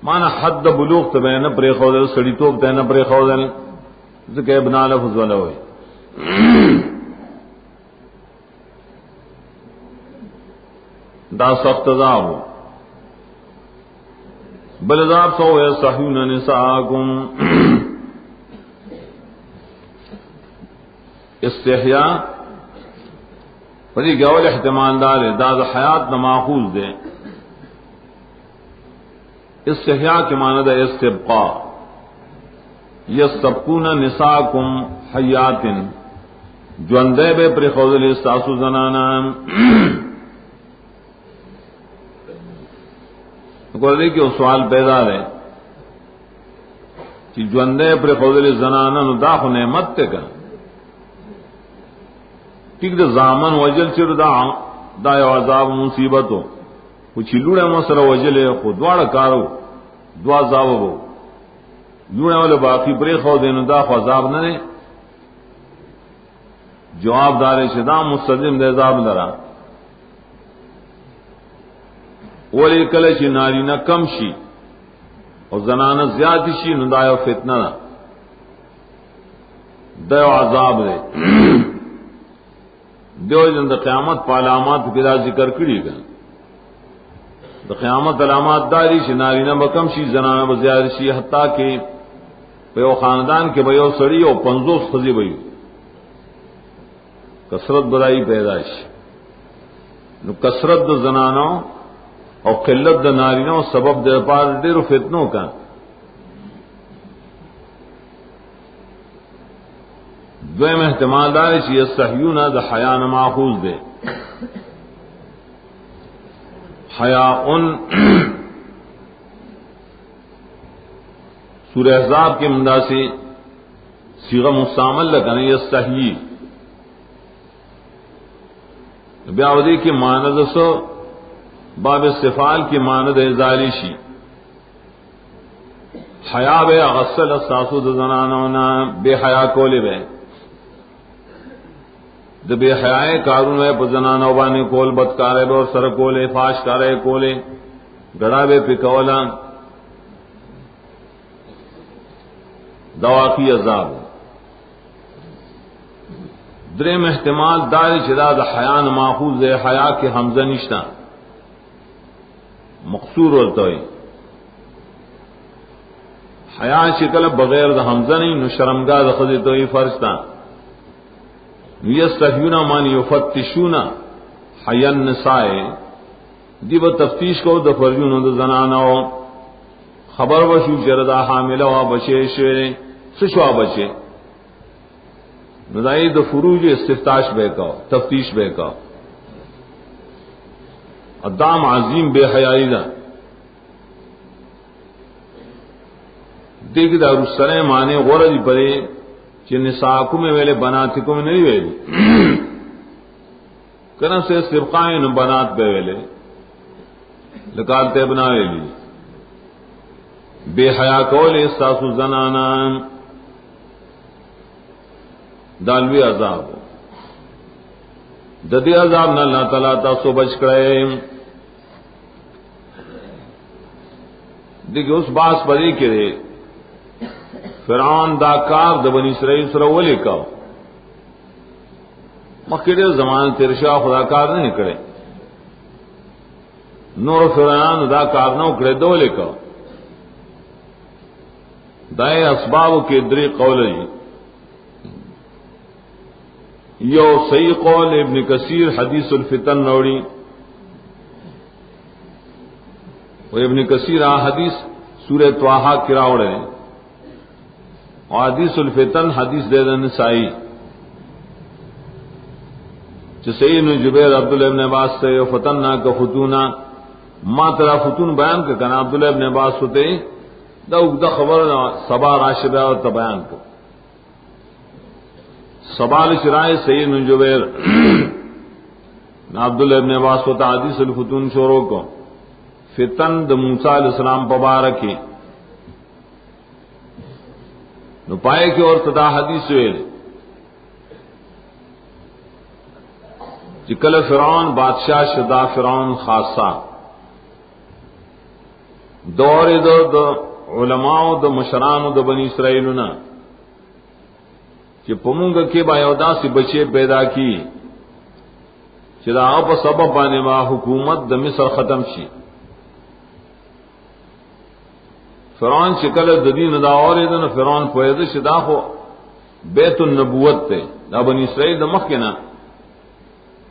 مانا حد بلوغ تبین پری خودل سڑی توب تین پری خودل ذکر ابنا لفظ والا ہوئی دا سخت عذاب بل عذاب سو یصحون نساءکم استحیاء پری گول احتمال دار داد حیات نہ ماخوذ دے استحیاء کے معنی ہے استبقاء یستبقون نساءکم حیات جوندے بے پر خوذل استاسو زنانان کو دے کہ سوال پیدا ہے کہ جوندے پر خوذل زنانان دا خو نعمت تے کا ٹھیک دا زامن وجل چر دا عذاب مصیبت ہو کچھ لوڑے مسر وجل ہے خود دوڑا کارو دعا عذاب ہو لوڑے والے باقی بری خو دین دا خو عذاب نہ دے جواب دار شدا مستلزم دے عذاب لرا ولی کله چې نارینه کم شي او زنانه زیات شي نو دا یو فتنه ده دا یو عذاب دی دیو جن دا قیامت پا علامات پیدا ذکر کری گا دا قیامت علامات داری شی نارینہ بکم شی زنانہ بزیاد شی حتیٰ کہ پیو خاندان کے بیو سڑی او 50 خزی بیو کثرت بدائی پیدائش نو کثرت دا زنانوں او قلت دا نارینوں سبب دا پار دیر فتنوں کا دویم احتمال دار چی یستحیون دا حیا نہ ماخوذ دے حیاءن سورہ احزاب کے مندا سے صیغہ مستعمل لکنے یستحیی بیاودی کی ماند سو باب استفعال کی ماند ازالی شی حیا بے غسل اساسو د زنانونا بے حیا کولے بے د بے حیاء کارون ہے پزنانو باندې کول بدکارے اور سر کولے فاش کرے کولے گڑا بے پکولا دواقی عذاب دریم احتمال دار چدا د حیان ماخوذ ہے حیا کے حمزہ نشتا مقصور ہوتا ہے حیا شکل بغیر د حمزہ نہیں نو شرمگاہ د خذ تو ہی فرض تھا یستحیون من یفتشون حیا النساء دی و تفتیش کو د فرجون د زنانو خبر وشو جردا حاملہ وا بچے شوی سشوا بچے ندائی د فروج استفتاش بے کا تفتیش بے کا ادام عظیم بے حیائی دا دیکھ دار السلام مانے غرض پرے کہ نساءکم میں ویلے بناتکم نہیں ویلی کنا سے سبقائن بنات بے ویلے لکالتے بنا ویلی بے حیا کول استاسو زنانان دالوی عذاب ددی عذاب نہ اللہ تعالیٰ تاسو بچ کرے دیکھیں اس باس پری کرے فرعون دا کار د بنی اسرائیل سره ولې کا مکه زمانه تیر شاه خدا کار نه کړي نور فرعون دا کار نه کړي دولې کا دای اسباب کې درې قول دي یو صحیح قول ابن کثیر حدیث الفتن نوڑی و ابن کثیر حدیث سورہ طٰہٰ کی راوڑے اور حدیث الفتن حدیث دے نسائی جو سید بن جبیر عبداللہ ابن عباس سے فتنہ کا فتونہ ما ترا فتون بیان کا کنا عبداللہ ابن عباس ہوتے دا خبر سبا راشدہ اور بیان کا سبال شرائع سید بن جبیر عبداللہ ابن عباس ہوتا حدیث الفتون شوروں کو فتن د موسیٰ علیہ السلام پبارکی نو پائے کہ اور تدا حدیث ویل چکل فرعون بادشاہ شدا فرعون خاصا دور دو علماء دو مشران دو بنی اسرائیلنا کہ پمونگ کے بایودا سے بچے پیدا کی چدا آپ سبب بانے ما حکومت د مصر ختم شی فرعون شکل ددین دا اور دن فرعون پوید شدا خو بیت النبوت تے دا بنی اسرائیل دا مخینا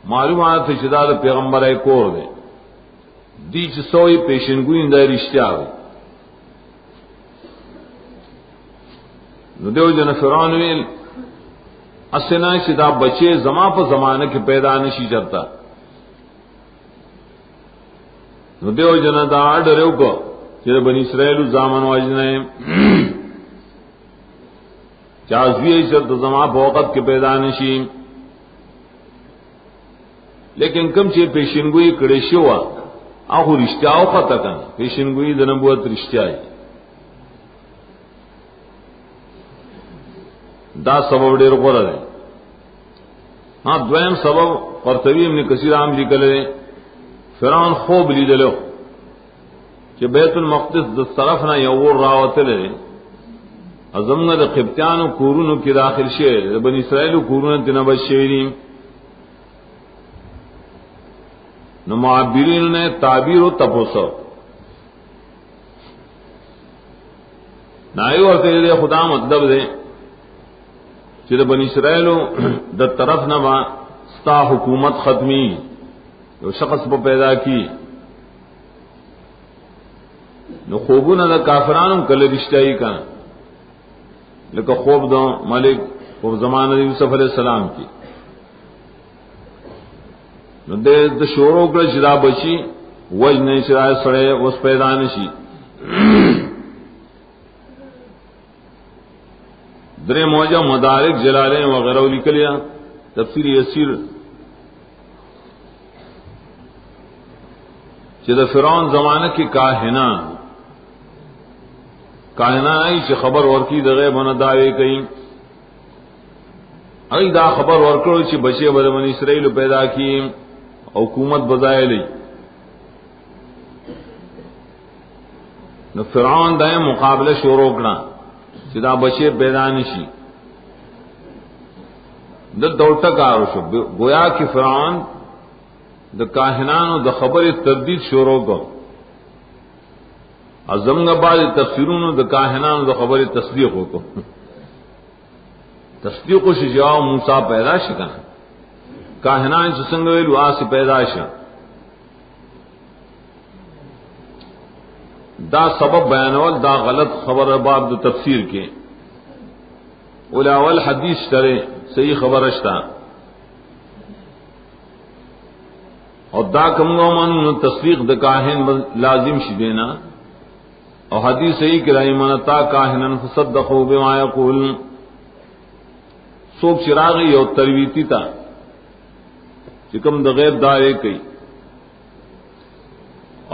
معلومات شدا دا پیغمبر ای کور دے دی چ سوئی پیشنگوئی دا رشتہ ہوئی نو دیو جن فرعون ویل اسنا شدا بچے زما پر زمانہ کے پیدا نشی چرتا نو دیو جن دا ڈریو کو کہ بنی اسرائیل زامن واجنے چازوی شرط زما بوقت کے پیدا نشی لیکن کم چے پیشنگوئی کڑے شوا آخو رشتہ آخا تکن پیشنگوئی دنبوت رشتہ آئی دا سبب دیر غرر ہے ہاں دویم سبب قرطبی ابن کثیر عام لکل ہے فرعون خوب لیدلو کہ بیت المقدس د طرف نہ یور راوتل ازمن د قبطیان کورونو کی داخل شے بنی اسرائیل کورونو تنه بشیرین نو معبرین نے تعبیر و تپوسو نایو ورته خدا مطلب دے کہ بنی اسرائیل د طرف نہ ستا حکومت ختمی جو شخص کو پیدا کی نو خوبونه د کافرانو کله رشتہی کا لکه خوب دو ملک په زمانه یوسف علیہ السلام کی نو د شورو کړه چې دا بچی وج نه شرای سره اوس پیدا نشي در موجہ مدارک جلالین وغیرہ لکلیا تفسیر یسیر چہ فرعون زمانہ کی کاہنان آئی چہ خبر ورکی دا غیب ہونا دعوے کئی ائی دا خبر ورکڑو چہ بچے بر بنی اسرائیل پیدا کی حکومت بظاہر لی نو فرعون دائیں مقابلہ شروع کرنا چہ دا بچے پیدا نشی دل دوٹا کارو شو گویا کہ فرعون دا کاہنانو دا خبر تردید شروع کرو ازمگ بعد تفسیرون دا کاہنانو دا خبر تصدیق کو تصدیق سے جاؤ موسیٰ پیدا شکا کاہنان سے سنگویلو آسی پیدا شکا دا سبب بیانول دا غلط خبر باب دا تفسیر کے اولاول حدیث کرے صحیح خبر اشتا اور دا کمگو من تصدیق دا کاہن لازم شی دینا اور حدیث صحیح کرائی منتا کاہنن فصدقوا بما یقول سوک چراغی اور ترویتی تا چکم دا غیب دارے کئی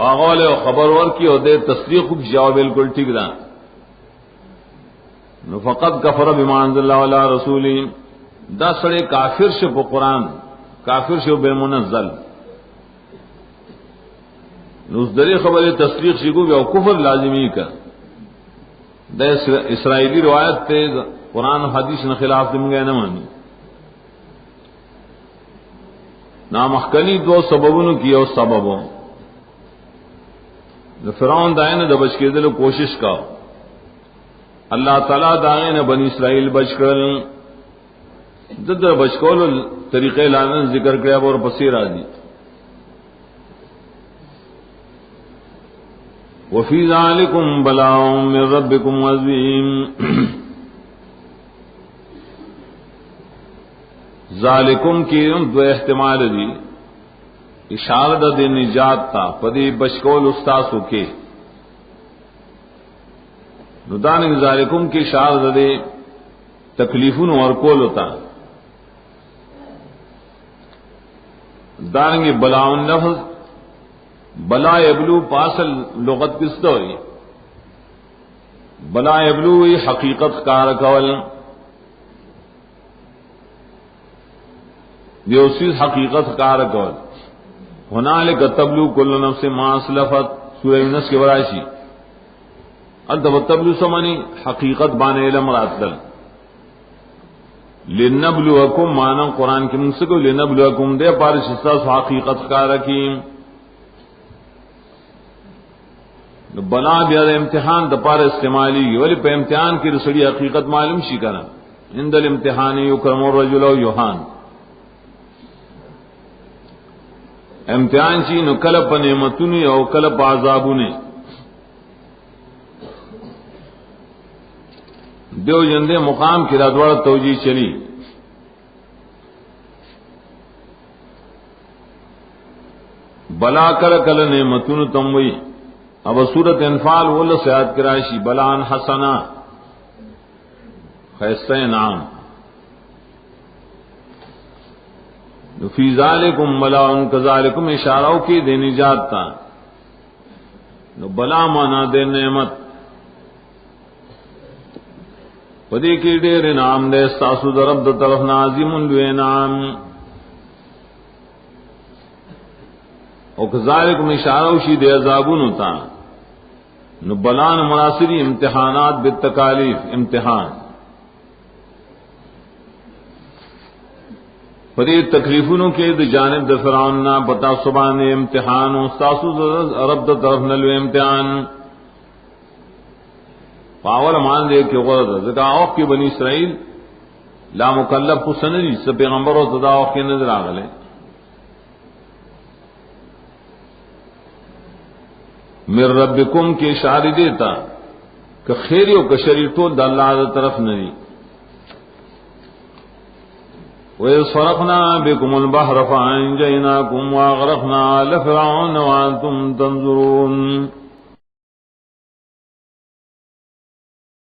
آغال اور خبر ور کی اور دے تصدیق خوب جاؤ بالکل ٹھیک دا فقط کفر بما انزل اللہ علی رسولی دا سڑے کافر سے پا قرآن کافر سے بے منزل اس دری خبر تصدیق شکو بھی اور کفر لازمی کا دا اسرائیلی روایت تے قرآن حدیث نے خلاف دم گئے نہ مانی نامخکنی دو سببوں کی اور سببوں فرعون دائیں نے بچ کے دل کوشش کا اللہ تعالیٰ دائیں نے بنی اسرائیل بچ کر در بچ کو طریقے لانے ذکر کرے اور پسیر آدھی وفی ذالکم بلاء من ربکم عظیم ذالکم کی دو احتمال دی اشارہ دے نجات تا پدی بچکول استاسو کے ندانک ذالکم کی اشارہ دے تکلیفون ورکول ہوتا دانگی بلاؤن لفظ بلا یبلو پاسل لغت کس دوری بلا یبلو حقیقت کار کول دیوسیز حقیقت کار کول ہنالک تبلو کل نفس ما اسلفت سورہ یونس کے ورائشی ادب تبلو سمانی حقیقت بانے علم راتل لنبلوکم مانا قرآن کی منسکو لنبلوکم دے پارش استاس حقیقت کار کیم بلا بیا امتحان د پار استعمالی ولی پہ امتحان کی رسڑی حقیقت معلوم شی کرا عند الامتحان یکرم الرجل و یوحان امتحان چی نو کلب نعمتونی او کلب عذابونی دیو جندے مقام کی رادوار توجیہ چلی بلا کل نعمتون تموی اب سورت انفال ولا سیاد کراشی بلان حسنا خیستہ نام فی ذالکم بلاء کذالکم اشارہ کی دے نجات تا نو بلا مانا دے نعمت پدی کی دیر نام دے استاسو درب دا طرف نازم لوے نام او کذالکم اشارہ شی دے عذابون ہوتا نو بلان مناصری امتحانات بالتکالیف امتحان پدی تکلیفونوں کے د جانب د فرعون نا بتا سبحان امتحان او استاسو رب دا طرف نلوے امتحان پاول مان دے کہ غرض زکا اوق کی بنی اسرائیل لا مکلف کو سنری سب پیغمبر و تدا اوق کے نظر آگلے من ربکم کے اشارے دیتا کہ خیری و کشری تو دا اللہ دا طرف نہیں وَإِذْ صَرَفْنَا بِكُمُ الْبَحْرَ فَأَنْجَيْنَاكُمْ وَأَغْرَقْنَا آلَ فِرْعَوْنَ وَأَنْتُمْ تَنظُرُونَ